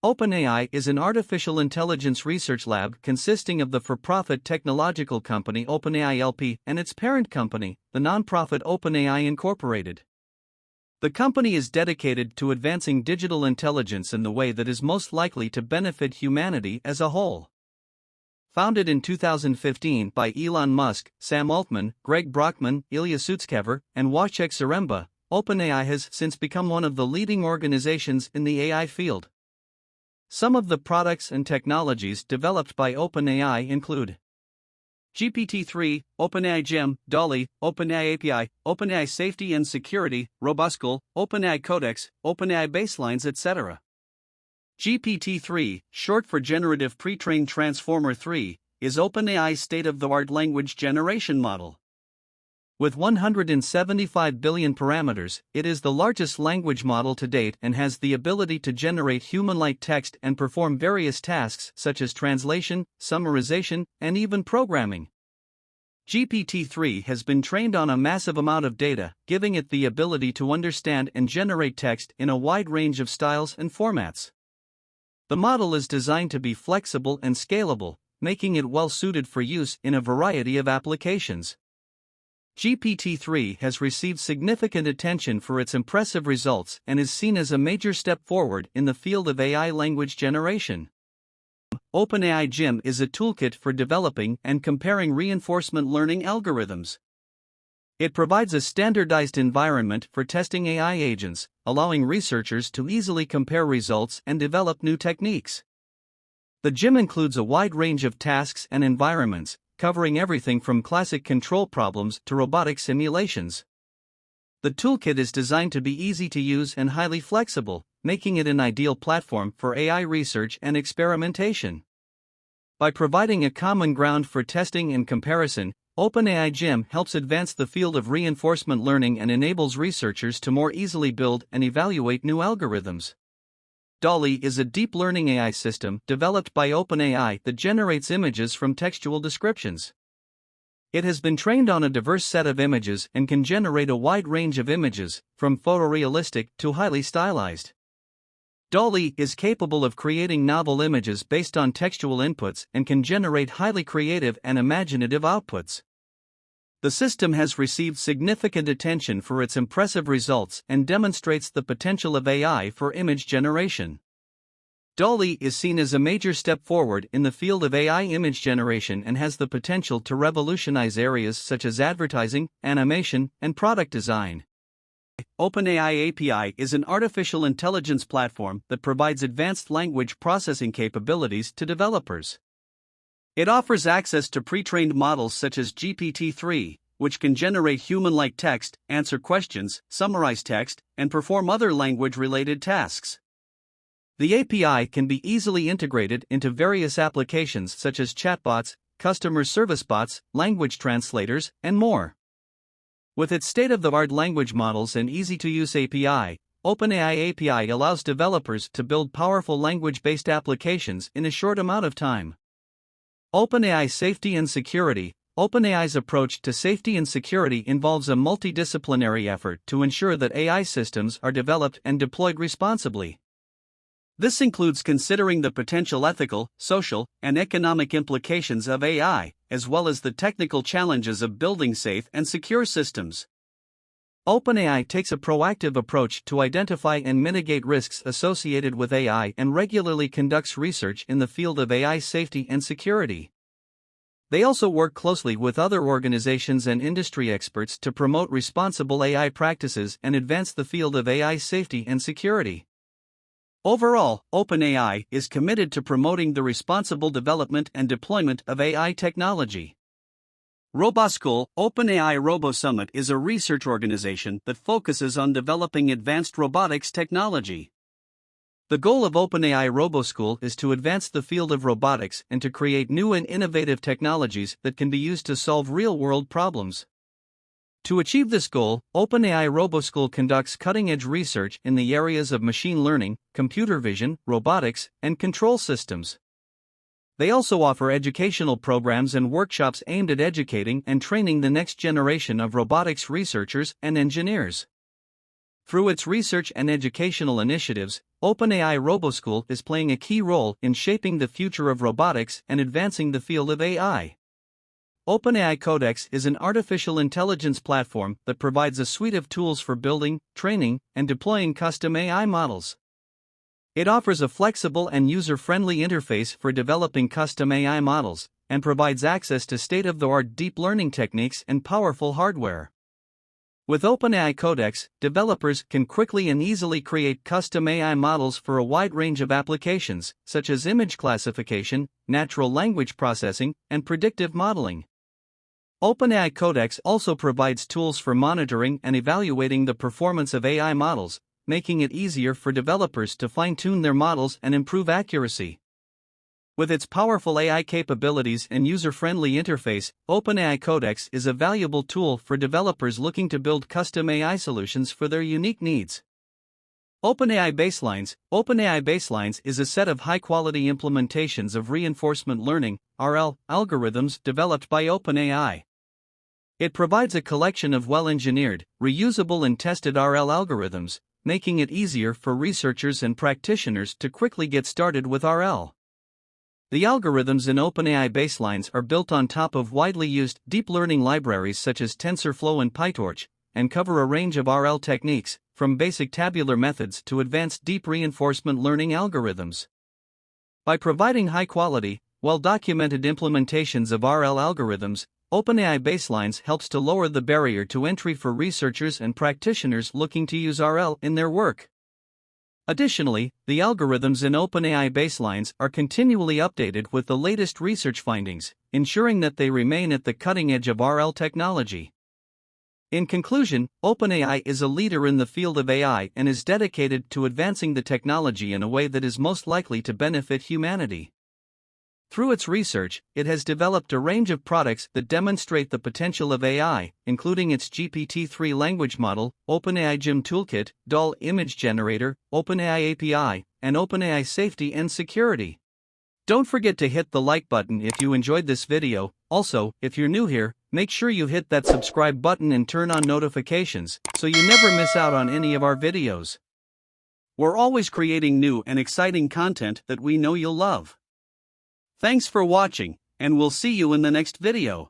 OpenAI is an artificial intelligence research lab consisting of the for-profit technological company OpenAI LP and its parent company, the nonprofit OpenAI Incorporated. The company is dedicated to advancing digital intelligence in the way that is most likely to benefit humanity as a whole. Founded in 2015 by Elon Musk, Sam Altman, Greg Brockman, Ilya Sutskever, and Wojciech Zaremba, OpenAI has since become one of the leading organizations in the AI field. Some of the products and technologies developed by OpenAI include GPT-3, OpenAI Gym, DALL-E, OpenAI API, OpenAI Safety and Security, Robuscule, OpenAI Codex, OpenAI Baselines, etc. GPT-3, short for Generative Pre-trained Transformer 3, is OpenAI's state-of-the-art language generation model. With 175 billion parameters, it is the largest language model to date and has the ability to generate human-like text and perform various tasks such as translation, summarization, and even programming. GPT-3 has been trained on a massive amount of data, giving it the ability to understand and generate text in a wide range of styles and formats. The model is designed to be flexible and scalable, making it well-suited for use in a variety of applications. GPT-3 has received significant attention for its impressive results and is seen as a major step forward in the field of AI language generation. OpenAI Gym is a toolkit for developing and comparing reinforcement learning algorithms. It provides a standardized environment for testing AI agents, allowing researchers to easily compare results and develop new techniques. The Gym includes a wide range of tasks and environments, covering everything from classic control problems to robotic simulations. The toolkit is designed to be easy to use and highly flexible, making it an ideal platform for AI research and experimentation. By providing a common ground for testing and comparison, OpenAI Gym helps advance the field of reinforcement learning and enables researchers to more easily build and evaluate new algorithms. DALL-E is a deep learning AI system developed by OpenAI that generates images from textual descriptions. It has been trained on a diverse set of images and can generate a wide range of images, from photorealistic to highly stylized. DALL-E is capable of creating novel images based on textual inputs and can generate highly creative and imaginative outputs. The system has received significant attention for its impressive results and demonstrates the potential of AI for image generation. DALL-E is seen as a major step forward in the field of AI image generation and has the potential to revolutionize areas such as advertising, animation, and product design. OpenAI API is an artificial intelligence platform that provides advanced language processing capabilities to developers. It offers access to pre-trained models such as GPT-3, which can generate human-like text, answer questions, summarize text, and perform other language-related tasks. The API can be easily integrated into various applications such as chatbots, customer service bots, language translators, and more. With its state-of-the-art language models and easy-to-use API, OpenAI API allows developers to build powerful language-based applications in a short amount of time. OpenAI Safety and Security. OpenAI's approach to safety and security involves a multidisciplinary effort to ensure that AI systems are developed and deployed responsibly. This includes considering the potential ethical, social, and economic implications of AI, as well as the technical challenges of building safe and secure systems. OpenAI takes a proactive approach to identify and mitigate risks associated with AI and regularly conducts research in the field of AI safety and security. They also work closely with other organizations and industry experts to promote responsible AI practices and advance the field of AI safety and security. Overall, OpenAI is committed to promoting the responsible development and deployment of AI technology. Robuscule. OpenAI RoboSummit is a research organization that focuses on developing advanced robotics technology. The goal of OpenAI RoboSchool is to advance the field of robotics and to create new and innovative technologies that can be used to solve real-world problems. To achieve this goal, OpenAI RoboSchool conducts cutting-edge research in the areas of machine learning, computer vision, robotics, and control systems. They also offer educational programs and workshops aimed at educating and training the next generation of robotics researchers and engineers. Through its research and educational initiatives, OpenAI RoboSchool is playing a key role in shaping the future of robotics and advancing the field of AI. OpenAI Codex is an artificial intelligence platform that provides a suite of tools for building, training, and deploying custom AI models. It offers a flexible and user-friendly interface for developing custom AI models, and provides access to state-of-the-art deep learning techniques and powerful hardware. With OpenAI Codex, developers can quickly and easily create custom AI models for a wide range of applications, such as image classification, natural language processing, and predictive modeling. OpenAI Codex also provides tools for monitoring and evaluating the performance of AI models, making it easier for developers to fine-tune their models and improve accuracy. With its powerful AI capabilities and user-friendly interface, OpenAI Codex is a valuable tool for developers looking to build custom AI solutions for their unique needs. OpenAI Baselines is a set of high-quality implementations of reinforcement learning (RL) algorithms developed by OpenAI. It provides a collection of well-engineered, reusable and tested RL algorithms, making it easier for researchers and practitioners to quickly get started with RL. The algorithms in OpenAI Baselines are built on top of widely used deep learning libraries such as TensorFlow and PyTorch, and cover a range of RL techniques, from basic tabular methods to advanced deep reinforcement learning algorithms. By providing high-quality, well-documented implementations of RL algorithms, OpenAI Baselines helps to lower the barrier to entry for researchers and practitioners looking to use RL in their work. Additionally, the algorithms in OpenAI Baselines are continually updated with the latest research findings, ensuring that they remain at the cutting edge of RL technology. In conclusion, OpenAI is a leader in the field of AI and is dedicated to advancing the technology in a way that is most likely to benefit humanity. Through its research, it has developed a range of products that demonstrate the potential of AI, including its GPT-3 language model, OpenAI Gym Toolkit, DALL image generator, OpenAI API, and OpenAI Safety and Security. Don't forget to hit the like button if you enjoyed this video. Also, if you're new here, make sure you hit that subscribe button and turn on notifications so you never miss out on any of our videos. We're always creating new and exciting content that we know you'll love. Thanks for watching, and we'll see you in the next video.